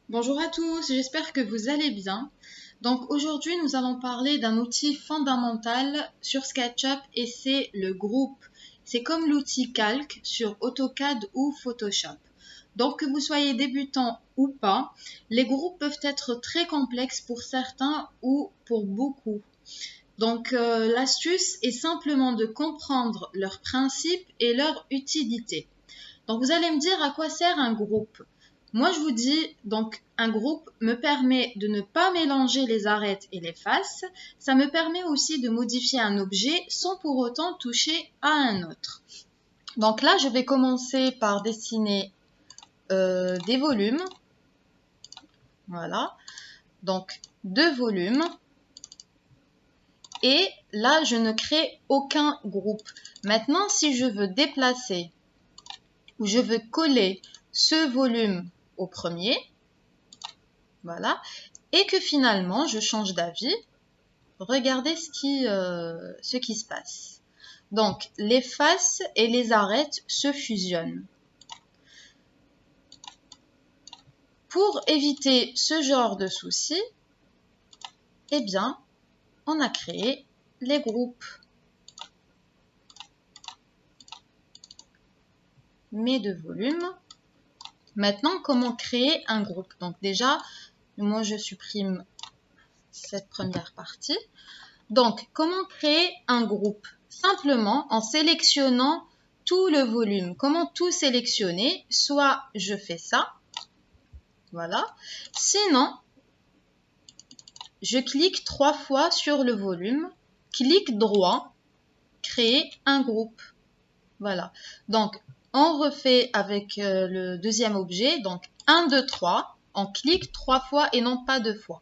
Bonjour à tous, j'espère que vous allez bien. Donc aujourd'hui, nous allons parler d'un outil fondamental sur SketchUp et c'est le groupe. C'est comme l'outil calque sur AutoCAD ou Photoshop. Donc que vous soyez débutant ou pas, les groupes peuvent être très complexes pour certains ou pour beaucoup. Donc l'astuce est simplement de comprendre leurs principes et leur utilité. Donc vous allez me dire à quoi sert un groupe. Moi je vous dis, donc un groupe me permet de ne pas mélanger les arêtes et les faces. Ça me permet aussi de modifier un objet sans pour autant toucher à un autre. Donc là je vais commencer par dessiner des volumes. Voilà. Donc deux volumes. Et là je ne crée aucun groupe. Maintenant si je veux déplacer ou je veux coller ce volume au premier, voilà, et que finalement je change d'avis, regardez ce qui se passe. Donc les faces et les arêtes se fusionnent. Pour éviter ce genre de soucis, eh bien, on a créé les groupes. Mes deux volumes. Maintenant, comment créer un groupe? Donc déjà, moi je supprime cette première partie. Donc, comment créer un groupe? Simplement en sélectionnant tout le volume. Comment tout sélectionner? Soit je fais ça, voilà. Sinon, je clique 3 fois sur le volume, clic droit, créer un groupe. Voilà. Donc, on refait avec le deuxième objet. Donc, 1, 2, 3. On clique 3 fois et non pas 2 fois.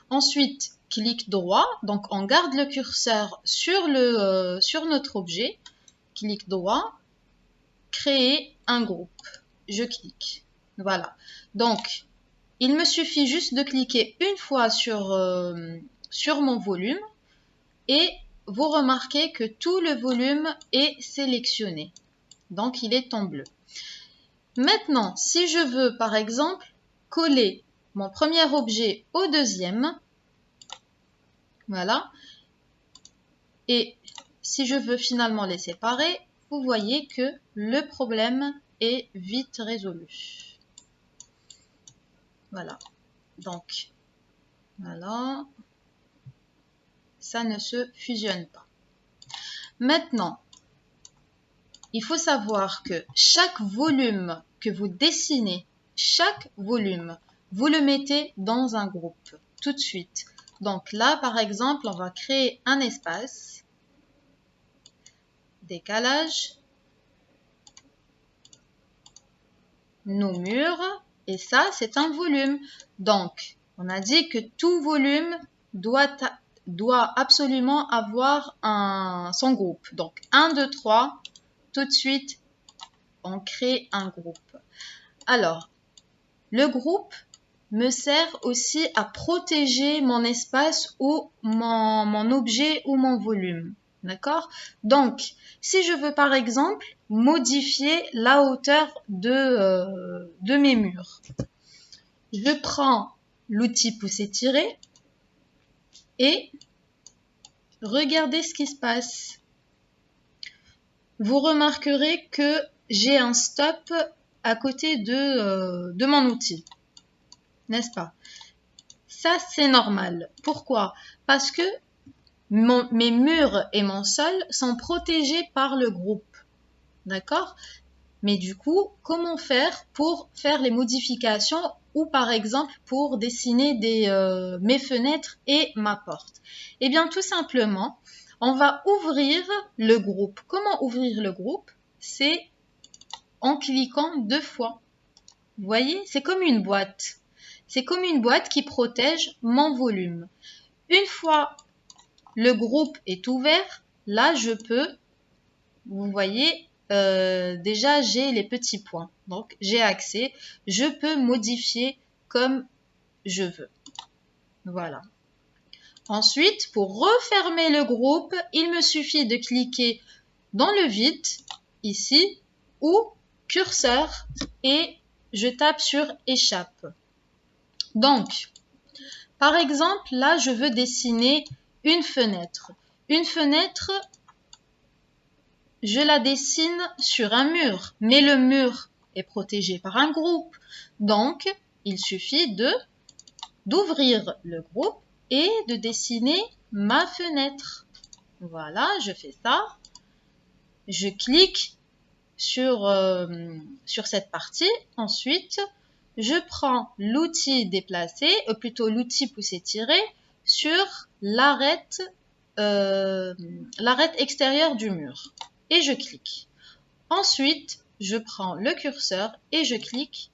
Ensuite, clic droit. Donc, on garde le curseur sur notre objet. Clic droit. Créer un groupe. Je clique. Voilà. Donc, il me suffit juste de cliquer une fois sur mon volume et vous remarquez que tout le volume est sélectionné. Donc, il est en bleu. Maintenant, si je veux, par exemple, coller mon premier objet au deuxième, voilà, et si je veux finalement les séparer, vous voyez que le problème est vite résolu. Voilà. Donc, voilà. Ça ne se fusionne pas. Maintenant, il faut savoir que chaque volume que vous dessinez, chaque volume, vous le mettez dans un groupe tout de suite. Donc là, par exemple, on va créer un espace, décalage, nos murs, et ça, c'est un volume. Donc, on a dit que tout volume doit absolument avoir son groupe. Donc, 1, 2, 3, tout de suite, on crée un groupe. Alors, le groupe me sert aussi à protéger mon espace ou mon objet ou mon volume. D'accord? Donc, si je veux par exemple modifier la hauteur de mes murs, je prends l'outil pousser-tirer et regardez ce qui se passe. Vous remarquerez que j'ai un stop à côté de mon outil. N'est-ce pas? Ça, c'est normal. Pourquoi? Parce que mes murs et mon sol sont protégés par le groupe. D'accord? Mais du coup, comment faire pour faire les modifications ou par exemple pour dessiner mes fenêtres et ma porte? Eh bien, tout simplement, on va ouvrir le groupe. Comment ouvrir le groupe? C'est en cliquant 2 fois. Vous voyez, c'est comme une boîte. C'est comme une boîte qui protège mon volume. Une fois le groupe est ouvert, là je peux, vous voyez, déjà j'ai les petits points. Donc j'ai accès, je peux modifier comme je veux. Voilà. Ensuite, pour refermer le groupe, il me suffit de cliquer dans le vide, ici, ou curseur, et je tape sur échappe. Donc, par exemple, là, je veux dessiner une fenêtre. Une fenêtre, je la dessine sur un mur, mais le mur est protégé par un groupe. Donc, il suffit d'ouvrir le groupe et de dessiner ma fenêtre. Voilà, je fais ça. Je clique sur cette partie. Ensuite, je prends l'outil déplacer, ou plutôt l'outil pousser-tirer, sur l'arête extérieure du mur. Et je clique. Ensuite, je prends le curseur et je clique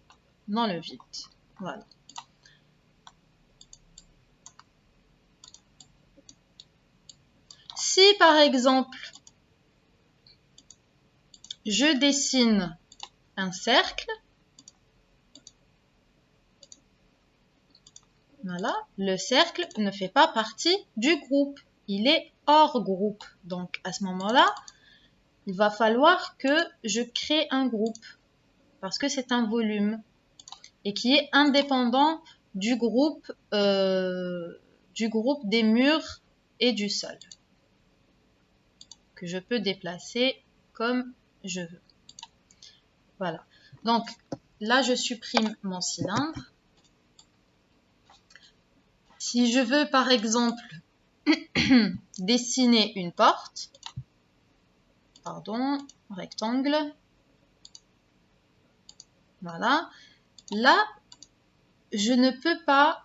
dans le vide. Voilà. Si par exemple, je dessine un cercle, voilà, le cercle ne fait pas partie du groupe. Il est hors groupe. Donc, à ce moment-là, il va falloir que je crée un groupe parce que c'est un volume et qui est indépendant du groupe des murs et du sol que je peux déplacer comme je veux. Voilà. Donc, là, je supprime mon cylindre. Si je veux, par exemple, dessiner une porte, pardon, rectangle, voilà. Là, je ne peux pas,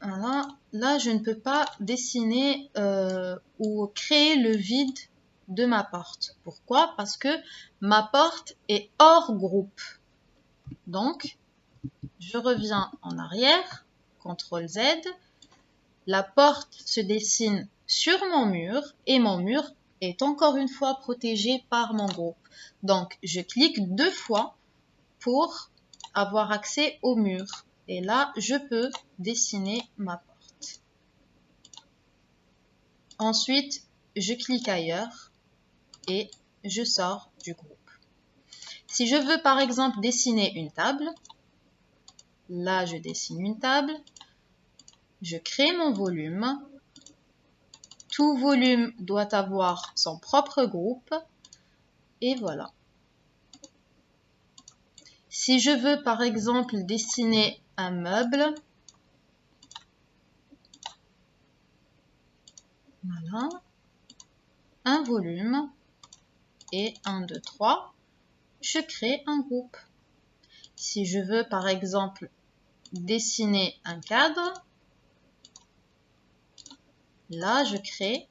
voilà, là, je ne peux pas dessiner ou créer le vide de ma porte. Pourquoi? Parce que ma porte est hors groupe. Donc, je reviens en arrière, CTRL Z. La porte se dessine sur mon mur et mon mur est encore une fois protégé par mon groupe. Donc, je clique 2 fois pour avoir accès au mur. Et là, je peux dessiner ma porte. Ensuite, je clique ailleurs et je sors du groupe. Si je veux par exemple dessiner une table, là je dessine une table, je crée mon volume. Tout volume doit avoir son propre groupe et voilà. Si je veux par exemple dessiner un meuble, voilà, un volume et 1, 2, 3, je crée un groupe. Si je veux par exemple dessiner un cadre, là je crée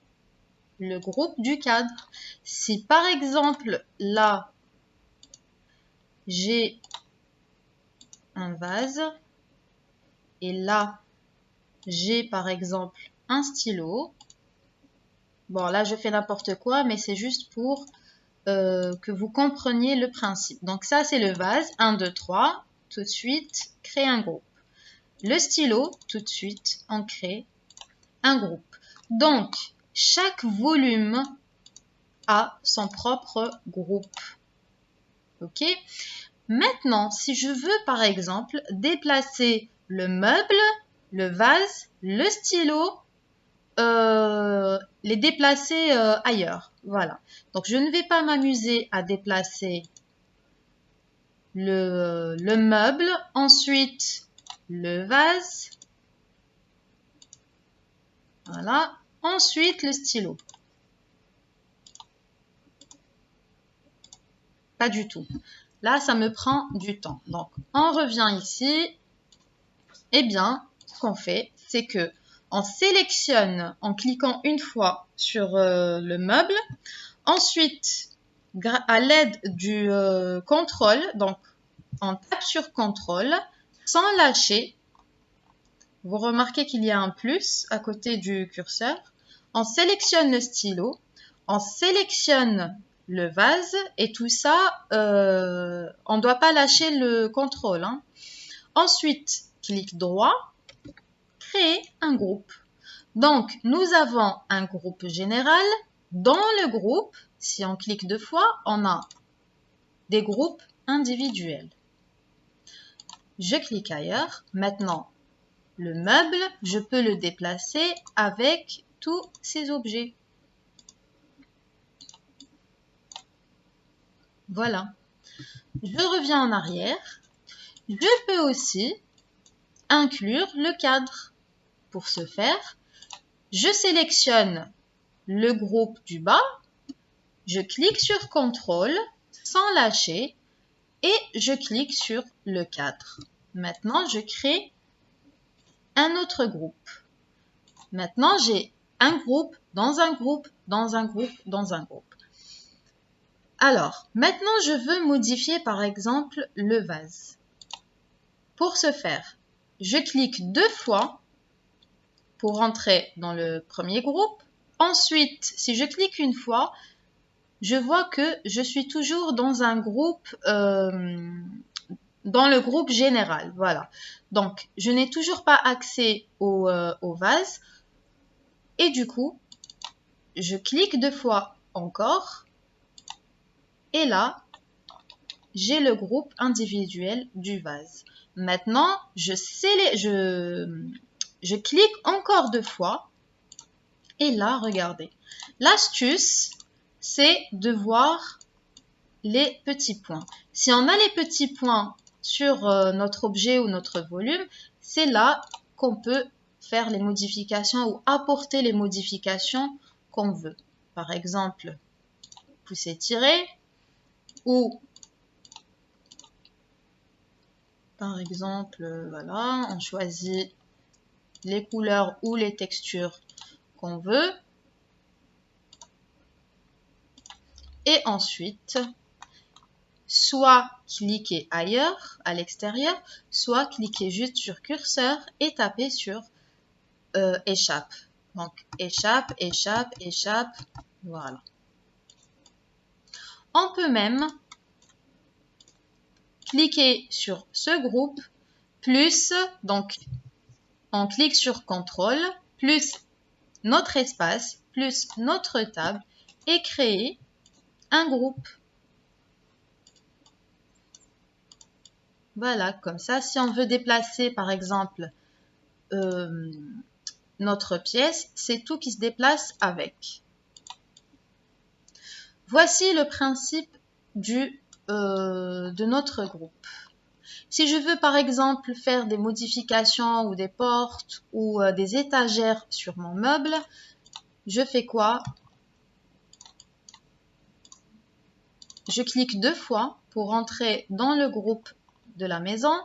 le groupe du cadre. Si par exemple là j'ai un vase et là j'ai par exemple un stylo, bon là je fais n'importe quoi mais c'est juste pour que vous compreniez le principe. Donc ça c'est le vase, 1, 2, 3, tout de suite créer un groupe. Le stylo, tout de suite on crée un groupe. Donc chaque volume a son propre groupe. Ok? Maintenant, si je veux par exemple déplacer le meuble, le vase, le stylo, les déplacer ailleurs. Voilà. Donc je ne vais pas m'amuser à déplacer le meuble, ensuite le vase, voilà, ensuite le stylo. Pas du tout. Là, ça me prend du temps. Donc, on revient ici. Eh bien, ce qu'on fait, c'est que on sélectionne en cliquant une fois sur le meuble. Ensuite, à l'aide du contrôle, donc on tape sur contrôle sans lâcher. Vous remarquez qu'il y a un plus à côté du curseur. On sélectionne le stylo, on sélectionne le vase et tout ça, on ne doit pas lâcher le contrôle. Hein. Ensuite, clic droit, créer un groupe. Donc, nous avons un groupe général. Dans le groupe, si on clique 2 fois, on a des groupes individuels. Je clique ailleurs. Maintenant, le meuble, je peux le déplacer avec tous ces objets. Voilà. Je reviens en arrière. Je peux aussi inclure le cadre. Pour ce faire, je sélectionne le groupe du bas, je clique sur CTRL sans lâcher et je clique sur le cadre. Maintenant, je crée un autre groupe. Maintenant, j'ai un groupe dans un groupe, dans un groupe, dans un groupe. Alors, maintenant, je veux modifier par exemple le vase. Pour ce faire, je clique 2 fois pour entrer dans le premier groupe. Ensuite, si je clique une fois, je vois que je suis toujours dans un groupe, dans le groupe général. Voilà. Donc, je n'ai toujours pas accès au vase. Et du coup, je clique 2 fois encore. Et là, j'ai le groupe individuel du vase. Maintenant, je clique encore 2 fois. Et là, regardez. L'astuce, c'est de voir les petits points. Si on a les petits points sur notre objet ou notre volume, c'est là qu'on peut faire les modifications ou apporter les modifications qu'on veut. Par exemple, pousser-tirer ou par exemple, voilà, on choisit les couleurs ou les textures qu'on veut. Et ensuite, soit cliquer ailleurs, à l'extérieur, soit cliquer juste sur curseur et taper sur échappe. Donc, échappe, échappe, échappe, voilà. On peut même cliquer sur ce groupe, plus, donc, on clique sur CTRL, plus notre espace, plus notre table, et créer un groupe. Voilà, comme ça, si on veut déplacer, par exemple, notre pièce, c'est tout qui se déplace avec. Voici le principe de notre groupe. Si je veux, par exemple, faire des modifications ou des portes ou des étagères sur mon meuble, je fais quoi? Je clique 2 fois pour entrer dans le groupe de la maison,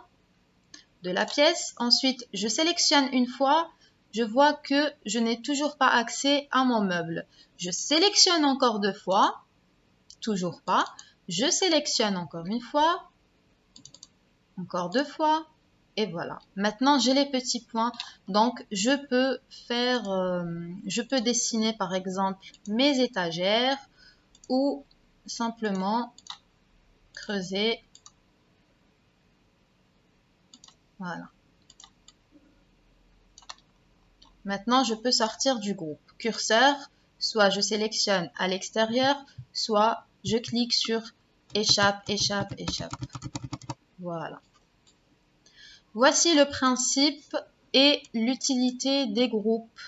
de la pièce. Ensuite, je sélectionne une fois. Je vois que je n'ai toujours pas accès à mon meuble. Je sélectionne encore 2 fois. Toujours pas. Je sélectionne encore une fois. Encore 2 fois. Et voilà. Maintenant, j'ai les petits points. Donc, je peux dessiner par exemple mes étagères ou simplement creuser. Voilà. Maintenant, je peux sortir du groupe. Curseur, soit je sélectionne à l'extérieur, soit je clique sur échappe, échappe, échappe. Voilà. Voici le principe et l'utilité des groupes.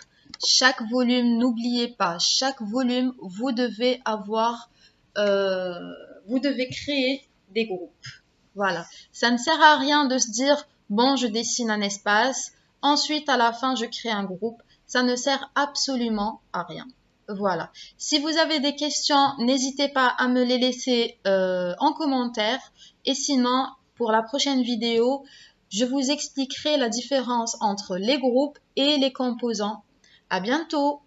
Chaque volume, n'oubliez pas, chaque volume, vous devez créer des groupes. Voilà. Ça ne sert à rien de se dire, bon, je dessine un espace, ensuite à la fin, je crée un groupe. Ça ne sert absolument à rien. Voilà. Si vous avez des questions, n'hésitez pas à me les laisser en commentaire. Et sinon, pour la prochaine vidéo, je vous expliquerai la différence entre les groupes et les composants. À bientôt!